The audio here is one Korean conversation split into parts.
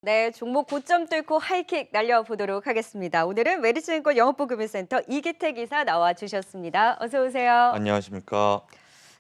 네, 종목 고점 뚫고 하이킥 날려보도록 하겠습니다. 오늘은 메리츠증권 영업보금융센터 이기택 이사 나와주셨습니다. 어서 오세요. 안녕하십니까.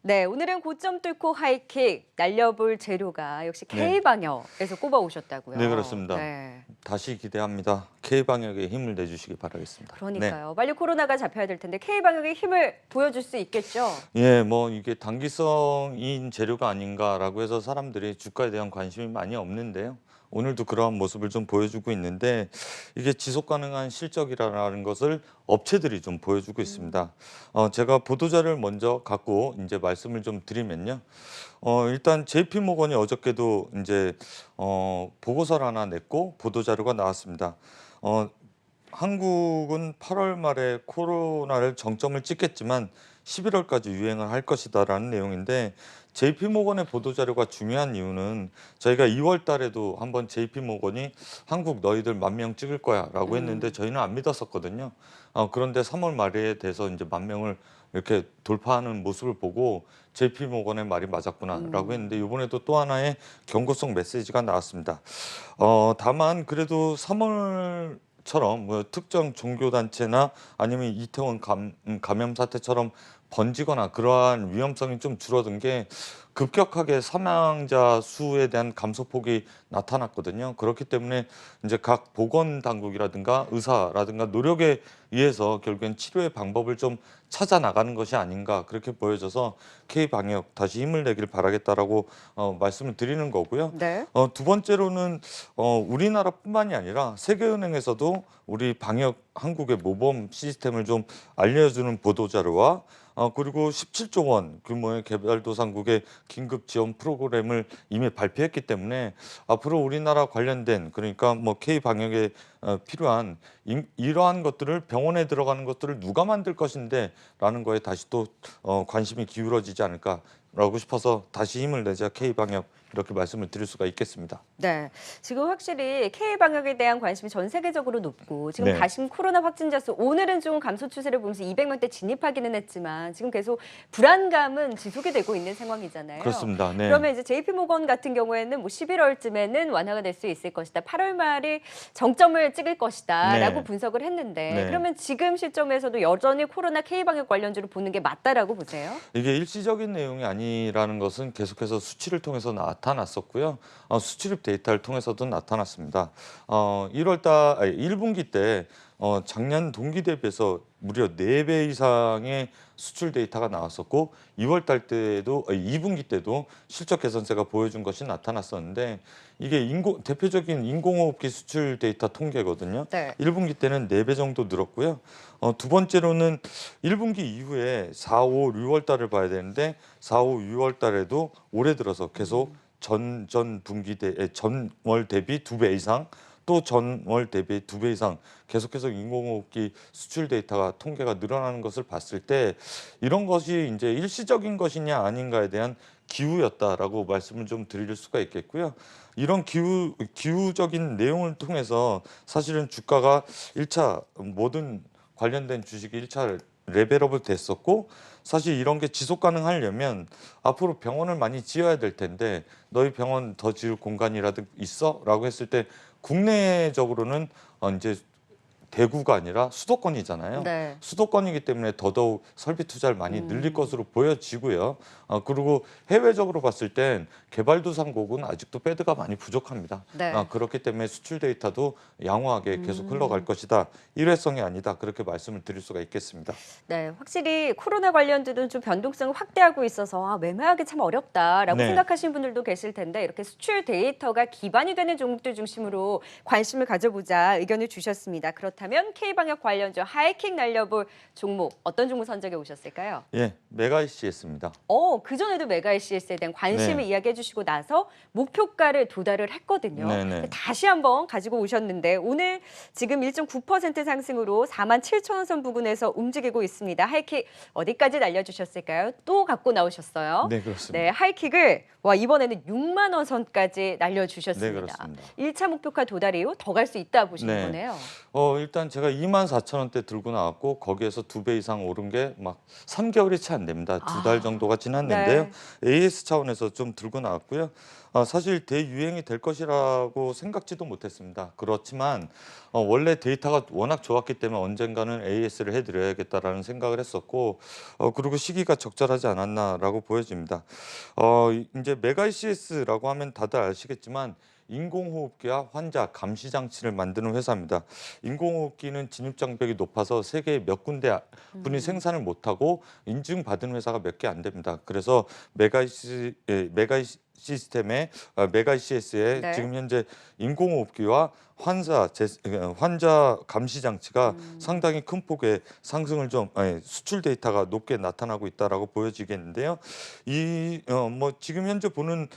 네, 오늘은 고점 뚫고 하이킥 날려볼 재료가 역시 네. K방역에서 꼽아오셨다고요. 네, 그렇습니다. 네. 다시 기대합니다. K방역에 힘을 내주시기 바라겠습니다. 그러니까요. 빨리 코로나가 잡혀야 될 텐데 K방역의 힘을 보여줄 수 있겠죠? 예, 뭐 이게 단기성인 재료가 아닌가라고 해서 사람들이 주가에 대한 관심이 많이 없는데요. 오늘도 그러한 모습을 좀 보여주고 있는데 이게 지속 가능한 실적이라는 것을 업체들이 좀 보여주고 있습니다. 제가 보도자를 먼저 갖고 이제 말씀을 좀 드리면요. 일단 JP모건이 어저께도 이제 보고서를 하나 냈고 보도자료가 나왔습니다. 한국은 8월 말에 코로나를 정점을 찍겠지만 11월까지 유행을 할 것이다라는 내용인데 JP모건의 보도자료가 중요한 이유는 저희가 2월 달에도 한번 JP모건이 한국 너희들 10,000명 찍을 거야라고 했는데 저희는 안 믿었었거든요. 그런데 3월 말에 돼서 이제 10,000명을 이렇게 돌파하는 모습을 보고 JP모건의 말이 맞았구나라고 했는데 이번에도 또 하나의 경고성 메시지가 나왔습니다. 다만 그래도 3월처럼 뭐 특정 종교단체나 아니면 이태원 감염 사태처럼 번지거나 그러한 위험성이 좀 줄어든 게 급격하게 사망자 수에 대한 감소폭이 나타났거든요. 그렇기 때문에 이제 각 보건 당국이라든가 의사라든가 노력에 의해서 결국엔 치료의 방법을 좀 찾아 나가는 것이 아닌가 그렇게 보여져서 K방역 다시 힘을 내길 바라겠다라고 말씀을 드리는 거고요. 네. 두 번째로는 우리나라뿐만이 아니라 세계은행에서도 우리 방역 한국의 모범 시스템을 좀 알려주는 보도자료와 그리고 17조 원 규모의 개발도상국의 긴급 지원 프로그램을 이미 발표했기 때문에 앞으로 우리나라 관련된 그러니까 뭐 K 방역에 필요한 이러한 것들을 병원에 들어가는 것들을 누가 만들 것인데라는 거에 다시 또 관심이 기울어지지 않을까라고 싶어서 다시 힘을 내자 K 방역 이렇게 말씀을 드릴 수가 있겠습니다. 네, 지금 확실히 K방역에 대한 관심이 전 세계적으로 높고 지금 네. 다시 코로나 확진자 수 오늘은 좀 감소 추세를 보면서 200명대 진입하기는 했지만 지금 계속 불안감은 지속이 되고 있는 상황이잖아요. 그렇습니다. 네. 그러면 이제 JP모건 같은 경우에는 뭐 11월쯤에는 완화가 될 수 있을 것이다. 8월 말에 정점을 찍을 것이다라고 네. 분석을 했는데 네. 그러면 지금 시점에서도 여전히 코로나 K방역 관련주를 보는 게 맞다라고 보세요? 이게 일시적인 내용이 아니라는 것은 계속해서 수치를 통해서 나타났었고요. 수출입 데이터를 통해서도 나타났습니다. 1분기 때 작년 동기 대비해서 무려 4배 이상의 수출 데이터가 나왔었고 2월 달 때도 2분기 때도 실적 개선세가 보여준 것이 나타났었는데 이게 대표적인 인공호흡기 수출 데이터 통계거든요. 네. 1분기 때는 4배 정도 늘었고요. 두 번째로는 1분기 이후에 4, 5, 6월 달을 봐야 되는데 4, 5, 6월 달에도 올해 들어서 계속 전월 대비 2배 이상 또 전월 대비 2배 이상 계속해서 인공호흡기 수출 데이터가 통계가 늘어나는 것을 봤을 때 이런 것이 이제 일시적인 것이냐 아닌가에 대한 기우였다라고 말씀을 좀 드릴 수가 있겠고요. 이런 기우적인 내용을 통해서 사실은 주가가 1차 모든 관련된 주식이 1차 레벨업을 됐었고 사실 이런 게 지속 가능하려면 앞으로 병원을 많이 지어야 될 텐데 너희 병원 더 지을 공간이라도 있어? 라고 했을 때 국내적으로는 이제 대구가 아니라 수도권이잖아요. 네. 수도권이기 때문에 더더욱 설비 투자를 많이 늘릴 것으로 보여지고요. 그리고 해외적으로 봤을 땐 개발도상국은 아직도 배드가 많이 부족합니다. 네. 그렇기 때문에 수출 데이터도 양호하게 계속 흘러갈 것이다. 일회성이 아니다. 그렇게 말씀을 드릴 수가 있겠습니다. 네, 확실히 코로나 관련주는 좀 변동성을 확대하고 있어서 매매하기 참 어렵다라고 네. 생각하시는 분들도 계실 텐데 이렇게 수출 데이터가 기반이 되는 종목들 중심으로 관심을 가져보자 의견을 주셨습니다. 그렇다면 K방역 관련주 하이킥 날려볼 종목 어떤 종목 선정해 오셨을까요? 예, 메가 ECS입니다. 그전에도 메가 ECS에 대한 관심을 네. 이야기해 주시고 나서 목표가를 도달을 했거든요. 네네. 다시 한번 가지고 오셨는데 오늘 지금 1.9% 상승으로 47,000원 선 부근에서 움직이고 있습니다. 하이킥 어디까지 날려주셨을까요? 또 갖고 나오셨어요. 네, 그렇습니다. 네, 하이킥을 이번에는 6만 원 선까지 날려주셨습니다. 네, 그렇습니다. 1차 목표가 도달 이후 더 갈 수 있다 보시는 네. 거네요. 일단 제가 24,000원대 들고 나왔고 거기에서 2배 이상 오른 게 막 3개월이 채 안 됩니다. 2달 정도가 지났는데요. 네. AS 차원에서 좀 들고 나왔고요. 사실 대유행이 될 것이라고 생각지도 못했습니다. 그렇지만 원래 데이터가 워낙 좋았기 때문에 언젠가는 AS를 해드려야겠다라는 생각을 했었고 그리고 시기가 적절하지 않았나라고 보여집니다. 이제 메가 ECS라고 하면 다들 아시겠지만 인공호흡기와 환자 감시 장치를 만드는 회사입니다. 인공호흡기는 진입 장벽이 높아서 세계 몇 군데 분이 생산을 못하고 인증받은 회사가 몇 개 안 됩니다. 그래서 메가 시스템의 메가 ECS의 네. 지금 현재 인공호흡기와 환자 감시 장치가 상당히 큰 폭의 상승을 수출 데이터가 높게 나타나고 있다라고 보여지겠는데요. 뭐 지금 현재 보는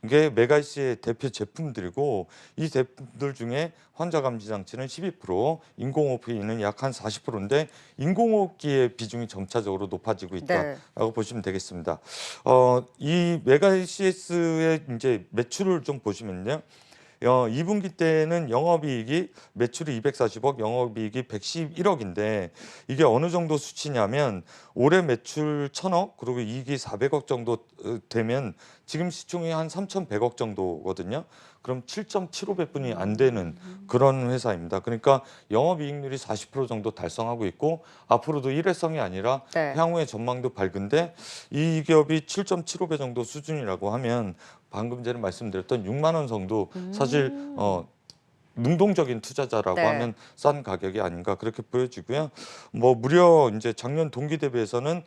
이게 메가이시의 대표 제품들이고 이 제품들 중에 환자 감지 장치는 12%, 인공호흡기는 약 한 40%인데 인공호흡기의 비중이 점차적으로 높아지고 네. 있다라고 보시면 되겠습니다. 이 메가이시의 이제 매출을 좀 보시면요. 2분기 때는 영업이익이 매출이 240억, 영업이익이 111억인데 이게 어느 정도 수치냐면 올해 매출 1,000억 그리고 이익이 400억 정도 되면 지금 시총이 한 3,100억 정도거든요. 그럼 7.75배뿐이 안 되는 그런 회사입니다. 그러니까 영업이익률이 40% 정도 달성하고 있고 앞으로도 일회성이 아니라 네. 향후의 전망도 밝은데 이 기업이 7.75배 정도 수준이라고 하면 방금 전에 말씀드렸던 6만 원 정도 사실 능동적인 투자자라고 네. 하면 싼 가격이 아닌가 그렇게 보여지고요. 뭐 무려 이제 작년 동기 대비해서는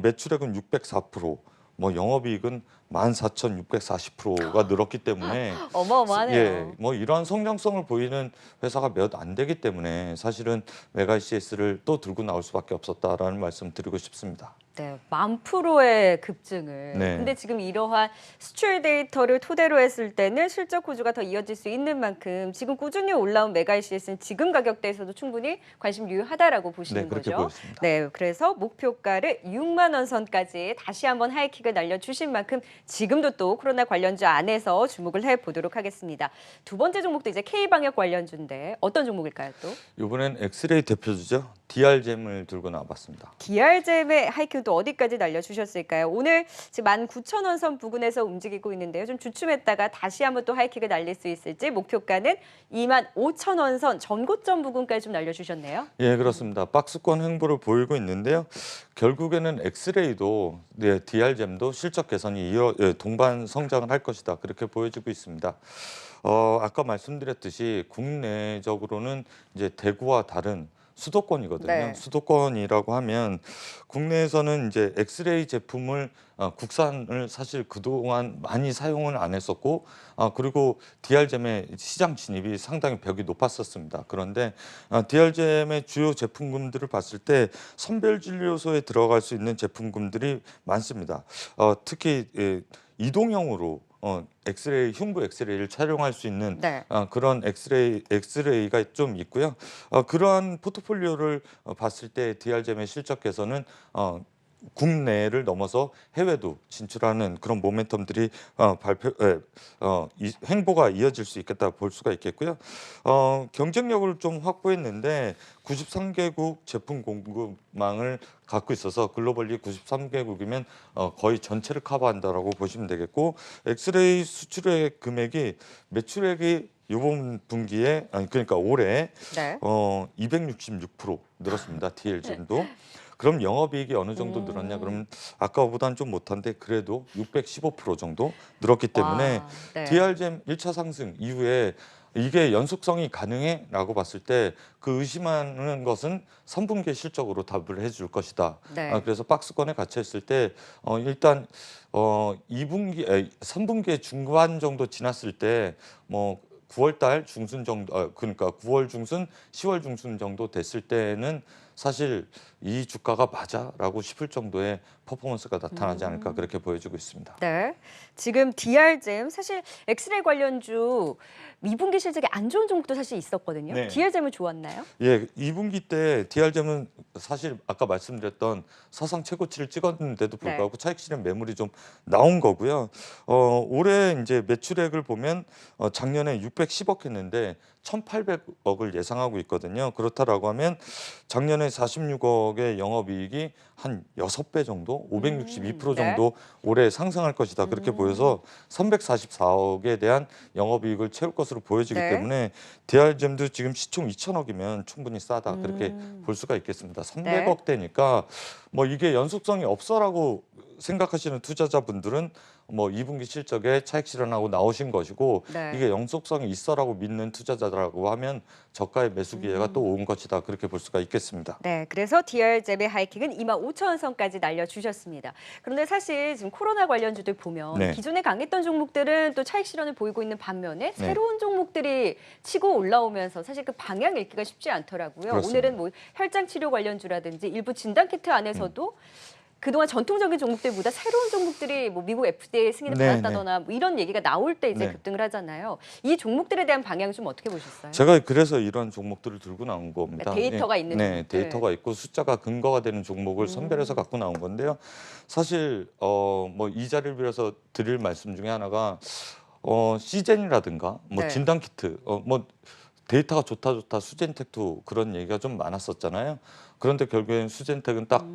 매출액은 604%, 뭐 영업이익은 14,640%가 늘었기 때문에 어마어마하네요. 예, 뭐 이러한 성장성을 보이는 회사가 몇 안 되기 때문에 사실은 메가 CS를 또 들고 나올 수밖에 없었다라는 말씀 드리고 싶습니다. 네, 10,000%의 급증을. 네. 근데 지금 이러한 수출 데이터를 토대로 했을 때는 실적 호조가 더 이어질 수 있는 만큼 지금 꾸준히 올라온 메가이시스는 지금 가격대에서도 충분히 관심 유효하다라고 보시는 네, 그렇게 거죠. 보였습니다. 네, 그래서 목표가를 6만 원 선까지 다시 한번 하이킥을 날려주신 만큼 지금도 또 코로나 관련주 안에서 주목을 해보도록 하겠습니다. 두 번째 종목도 이제 K방역 관련주인데 어떤 종목일까요 또? 이번엔 엑스레이 대표주죠. DR잼을 들고 나와봤습니다. DR잼의 하이킹 또 어디까지 날려주셨을까요? 오늘 지금 19,000원 선 부근에서 움직이고 있는데요. 좀 주춤했다가 다시 한번 또 하이킥을 날릴 수 있을지 목표가는 25,000원 선 전고점 부근까지 좀 날려주셨네요. 예, 그렇습니다. 박스권 횡보를 보이고 있는데요. 결국에는 엑스레이도 DR잼도 실적 개선이 동반 성장을 할 것이다. 그렇게 보여지고 있습니다. 아까 말씀드렸듯이 국내적으로는 이제 대구와 다른 수도권이거든요. 네. 수도권이라고 하면 국내에서는 이제 엑스레이 제품을 국산을 사실 그동안 많이 사용을 안 했었고 그리고 DR잼의 시장 진입이 상당히 벽이 높았었습니다. 그런데 DR잼의 주요 제품군들을 봤을 때 선별진료소에 들어갈 수 있는 제품군들이 많습니다. 특히 이동형으로 엑스레이 흉부 엑스레이를 촬영할 수 있는 네. 그런 엑스레이가 좀 있고요. 그러한 포트폴리오를 봤을 때 DR잼의 실적 개선은 국내를 넘어서 해외도 진출하는 그런 모멘텀들이 행보가 이어질 수 있겠다 볼 수가 있겠고요. 경쟁력을 좀 확보했는데 93개국 제품 공급망을 갖고 있어서 글로벌리 93개국이면 거의 전체를 커버한다라고 보시면 되겠고 엑스레이 수출의 금액이 매출액이 이번 분기에 그러니까 올해 네. 266% 늘었습니다. DR잼도. 그럼 영업이익이 어느 정도 늘었냐? 그러면 아까보다는 좀 못한데 그래도 615% 정도 늘었기 때문에 와, 네. DR잼 1차 상승 이후에 이게 연속성이 가능해? 라고 봤을 때 그 의심하는 것은 3분기 실적으로 답을 해줄 것이다. 네. 그래서 박스권에 갇혀있을 때 일단 3분기의 중반 정도 지났을 때 뭐 9월 달 중순 정도 그러니까 9월 중순, 10월 중순 정도 됐을 때는 사실 이 주가가 맞아라고 싶을 정도의 퍼포먼스가 나타나지 않을까 그렇게 보여지고 있습니다. 네. 지금 DR잼 사실 엑스레이 관련주 2분기 실적이 안 좋은 종목도 사실 있었거든요. 네. DR잼은 좋았나요? 예, 2분기 때 DR잼은 사실 아까 말씀드렸던 사상 최고치를 찍었는데도 불구하고 차익 실현 매물이 좀 나온 거고요. 올해 이제 매출액을 보면 작년에 610억 했는데 1,800억을 예상하고 있거든요. 그렇다라고 하면 작년에 46억의 영업이익이 한 6배 정도, 562% 네. 정도 올해 상승할 것이다. 그렇게 보여서 344억에 대한 영업이익을 채울 것으로 보여지기 네. 때문에 DR잼도 지금 시총 2천억이면 충분히 싸다. 그렇게 볼 수가 있겠습니다. 300억대니까 뭐 이게 연속성이 없어라고 생각하시는 투자자분들은 뭐 2분기 실적에 차익 실현하고 나오신 것이고 네. 이게 연속성이 있어라고 믿는 투자자라고 하면 저가의 매수 기회가 또 온 것이다. 그렇게 볼 수가 있겠습니다. 네, 그래서 DR잼의 하이킥은 25,000원선까지 날려주셨습니다. 그런데 사실 지금 코로나 관련주들 보면 네. 기존에 강했던 종목들은 또 차익 실현을 보이고 있는 반면에 네. 새로운 종목들이 치고 올라오면서 사실 그 방향 읽기가 쉽지 않더라고요. 그렇습니다. 오늘은 뭐 혈장 치료 관련주라든지 일부 진단키트 안에서도 그동안 전통적인 종목들보다 새로운 종목들이 뭐 미국 FDA 승인을 네, 받았다거나 뭐 이런 얘기가 나올 때 이제 네. 급등을 하잖아요. 이 종목들에 대한 방향 좀 어떻게 보셨어요? 제가 그래서 이런 종목들을 들고 나온 겁니다. 데이터가 있는 네, 종목들. 데이터가 있고 숫자가 근거가 되는 종목을 선별해서 갖고 나온 건데요. 사실 뭐 이 자리를 빌어서 드릴 말씀 중에 하나가 시젠이라든가 뭐 네. 진단키트 뭐 데이터가 좋다 수젠텍도 그런 얘기가 좀 많았었잖아요. 그런데 결국엔 수젠텍은 딱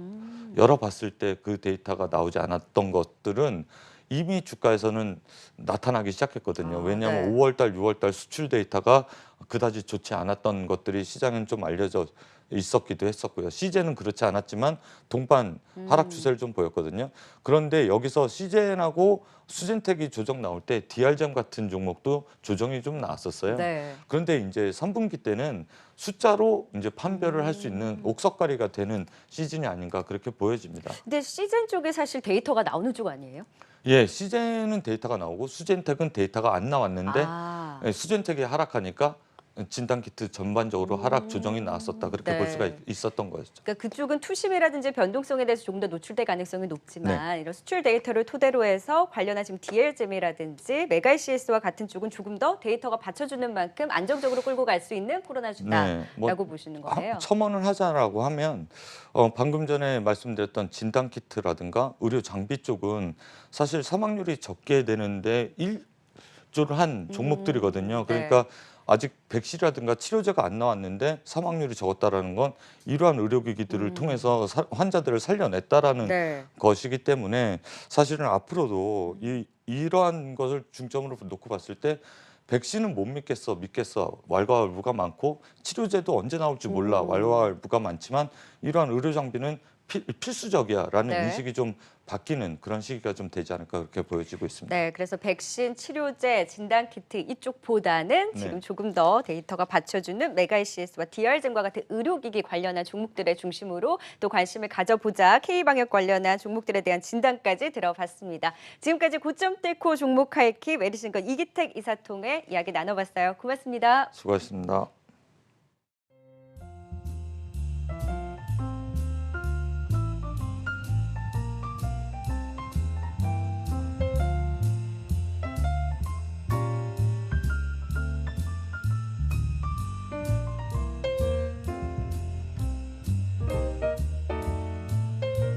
열어봤을 때 그 데이터가 나오지 않았던 것들은 이미 주가에서는 나타나기 시작했거든요. 왜냐하면 네. 5월달, 6월달 수출 데이터가 그다지 좋지 않았던 것들이 시장엔 좀 알려져 있었기도 했었고요. 시젠은 그렇지 않았지만 동반 하락 추세를 좀 보였거든요. 그런데 여기서 시젠하고 수젠텍이 조정 나올 때 DR잼 같은 종목도 조정이 좀 나왔었어요. 네. 그런데 이제 3분기 때는 숫자로 이제 판별을 할 수 있는 옥석가리가 되는 시즌이 아닌가 그렇게 보여집니다. 근데 시즌 쪽에 사실 데이터가 나오는 쪽 아니에요? 예, 시젠은 데이터가 나오고 수젠텍은 데이터가 안 나왔는데 아, 예, 수젠텍이 하락하니까 진단키트 전반적으로 하락 조정이 나왔었다. 그렇게 볼 수가 네. 있었던 거였죠. 그러니까 그쪽은 투심이라든지 변동성에 대해서 조금 더 노출될 가능성이 높지만 이런 수출 데이터를 토대로 해서 관련한 지금 DL잼이라든지 메가이CS와 같은 쪽은 조금 더 데이터가 받쳐주는 만큼 안정적으로 끌고 갈 수 있는 코로나주다라고 뭐 보시는 거예요. 첨언을 하자라고 하면 방금 전에 말씀드렸던 진단키트라든가 의료 장비 쪽은 사실 사망률이 적게 되는데 일조를 한 종목들이거든요. 네. 그러니까 아직 백신이라든가 치료제가 안 나왔는데 사망률이 적었다라는 건 이러한 의료기기들을 통해서 환자들을 살려냈다라는 네. 것이기 때문에 사실은 앞으로도 이러한 것을 중점으로 놓고 봤을 때 백신은 못 믿겠어, 믿겠어. 왈가왈부가 많고 치료제도 언제 나올지 몰라. 왈가왈부가 많지만 이러한 의료 장비는 필수적이야라는 네. 인식이 좀 바뀌는 그런 시기가 좀 되지 않을까 그렇게 보여지고 있습니다. 네, 그래서 백신, 치료제, 진단키트 이쪽보다는 네. 지금 조금 더 데이터가 받쳐주는 메가이CS와 DR잼과 같은 의료기기 관련한 종목들의 중심으로 또 관심을 가져보자 K방역 관련한 종목들에 대한 진단까지 들어봤습니다. 지금까지 고점 뚫고 종목 하이킥 메디신건 이기택 이사통의 이야기 나눠봤어요. 고맙습니다. 수고하셨습니다.